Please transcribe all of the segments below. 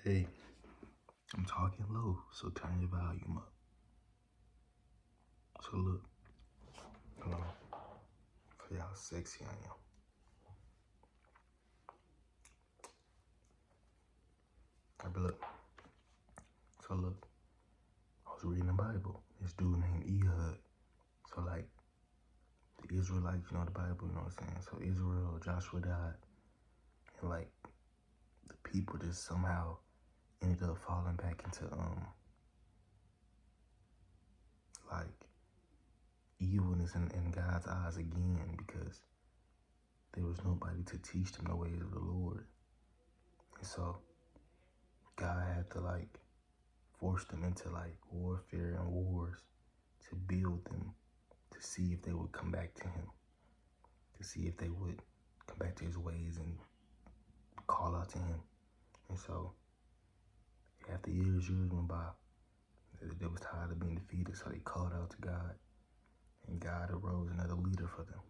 Hey, I'm talking low, so turn your volume up. So look, hold on, for y'all sexy I am. But look, so look, I was reading the Bible. This dude named Ehud. So like, the Israelites, you know the Bible, you know what I'm saying? So Israel, Joshua died, and like, the people just somehow ended up falling back into, like, evilness in God's eyes again, because there was nobody to teach them the ways of the Lord. And so God had to like force them into like warfare and wars to build them, to see if they would come back to him, to see if they would come back to his ways and call out to him. And so after years went by, they was tired of being defeated, so they called out to God, and God arose another leader for them.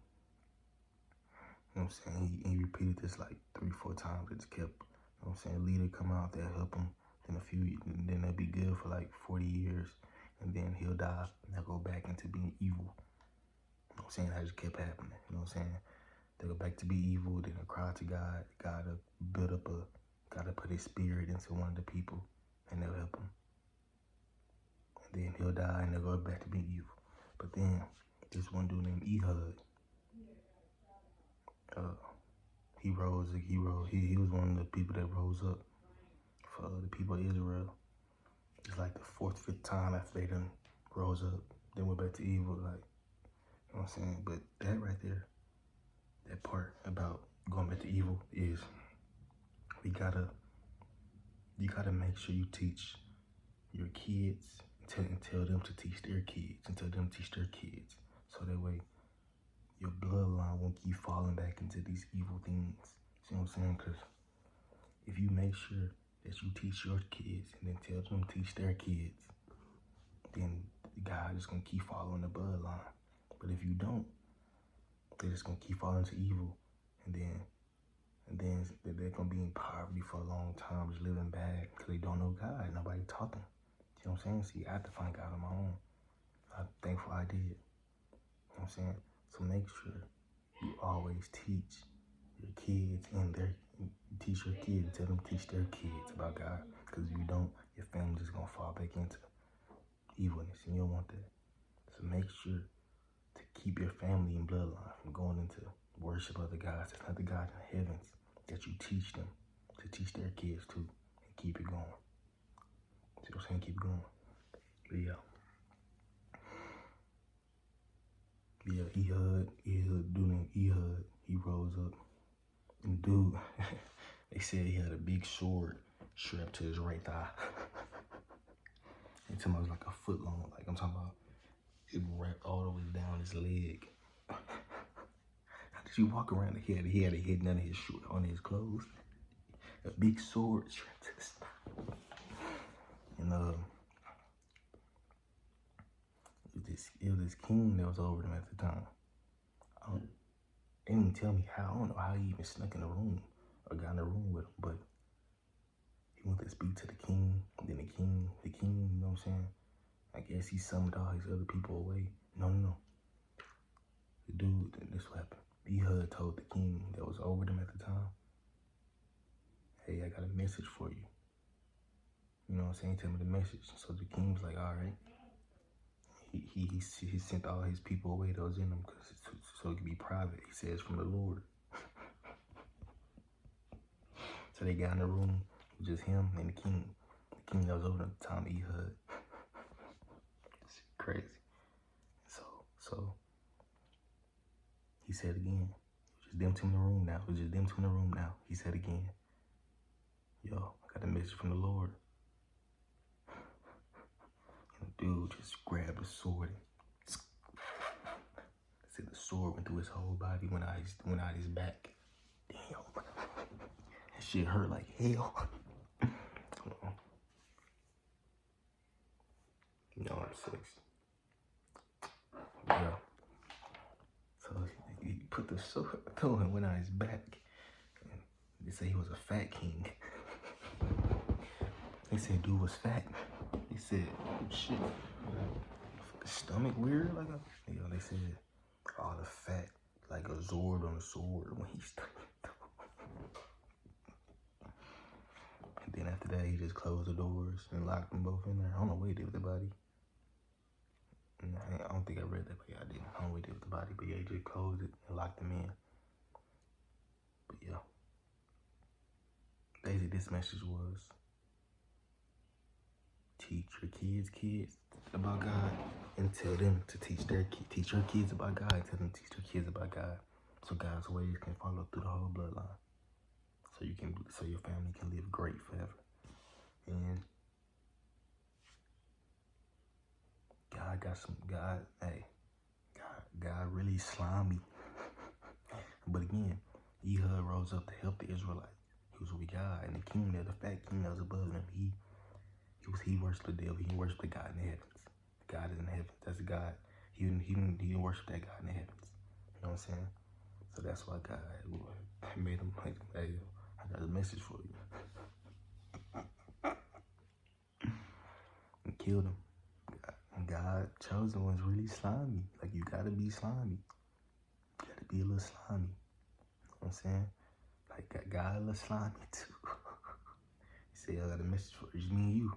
You know what I'm saying? He repeated this like 3-4 times. It just kept, you know what I'm saying, leader come out, they'll help him. Then they'll be good for like 40 years, and then he'll die, and they'll go back into being evil. You know what I'm saying? That just kept happening. You know what I'm saying? They go back to be evil, then they cry to God. God to build up God to put his spirit into one of the people, and they'll help him. And then he'll die, and they'll go back to being evil. But then this one dude named Ehud, he was one of the people that rose up for the people of Israel. It's like the 4th, 5th time after they done rose up, then went back to evil, like, you know what I'm saying? But that right there, that part about going back to evil is you gotta make sure you teach your kids and tell them to teach their kids and tell them to teach their kids. So that way your bloodline won't keep falling back into these evil things. See what I'm saying? Because if you make sure that you teach your kids and then tell them to teach their kids, then God is going to keep following the bloodline. But if you don't, they're just going to keep falling into evil. And then they're going to be in poverty for a long time, just living bad because they don't know God. Nobody taught them. You know what I'm saying? See, I had to find God on my own. I'm thankful I did. You know what I'm saying? So make sure you always teach your kids teach your kids, tell them to teach their kids about God. Because if you don't, your family's just going to fall back into evilness, and you don't want that. So make sure to keep your family and bloodline from going into worship other gods. That's not the God in the heavens, that you teach them to teach their kids too, and keep it going. See what I'm saying? Keep going. But Ehud, dude named Ehud, he rose up. And dude, they said he had a big sword strapped to his right thigh. They told me it was like a foot long. Like, I'm talking about it wrapped all the way down his leg. How did you walk around? He had it hidden under his shirt, on his clothes. A big sword strapped to his thigh. And it was this king that was over them at the time. They didn't tell me how. I don't know how he even snuck in the room or got in the room with him, but he went to speak to the king. And then the king, you know what I'm saying? I guess he summoned all his other people away. No. The dude, this what happened. Ehud told the king that was over them at the time, hey, I got a message for you. You know what I'm saying? Tell me the message. So the king was like, all right. He sent all his people away that was in them so it could be private. He says from the Lord. So they got in the room with just him and the king. The king that was over at the time, Ehud. It's crazy. So he said again, just them two in the room now. It was just them two in the room now. He said again, yo, I got a message from the Lord. And the dude just grabbed the sword. Said the sword went through his whole body, went out his back. Damn. That shit hurt like hell. You know I'm 6. Yeah. So he put the sword through and went out his back. And they say he was a fat king. They said dude was fat. They said, shit, stomach weird? Like, they said all the fat, like a Zord on a sword when he's And then after that, he just closed the doors and locked them both in there. I don't know what he did with the body. I don't think I read that, but yeah, I didn't. I don't know what he did with the body, but yeah, he just closed it and locked them in. But yeah, basically this message was, teach your kids about God and tell them to teach your kids about God and tell them to teach their kids about God, so God's ways can follow through the whole bloodline, so your family can live great forever. And God really slimy. But again, Ehud rose up to help the Israelites. He was with God, and the king there, the fat king that was above him, he worshipped the devil. He worshipped the God in the heavens. God is in the heavens. That's God. He didn't worship that God in the heavens. You know what I'm saying? So that's why God made him like, hey, I got a message for you. And killed him. God chosen one's really slimy. Like, you gotta be slimy. You gotta be a little slimy. You know what I'm saying? Like, God a little slimy too. He said, I got a message for you. It's me and you.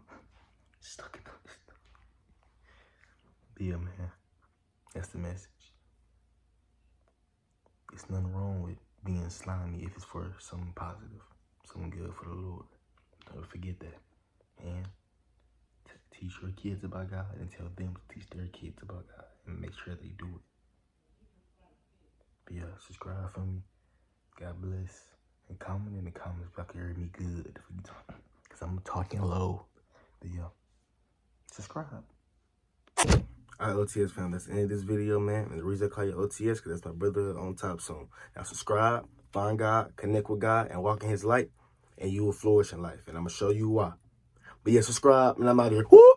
Stuck in this. Yeah, man. That's the message. It's nothing wrong with being slimy if it's for something positive, something good for the Lord. Don't forget that. And teach your kids about God and tell them to teach their kids about God and make sure they do it. But yeah, subscribe for me. God bless. And comment in the comments if y'all can hear me good. Because I'm talking low. But yeah, subscribe. Alright, OTS fam, that's the end of this video, man. And the reason I call you OTS, because that's my brother on top song. Now subscribe, find God, connect with God, and walk in his light, and you will flourish in life. And I'm going to show you why. But yeah, subscribe, and I'm out of here. Woo!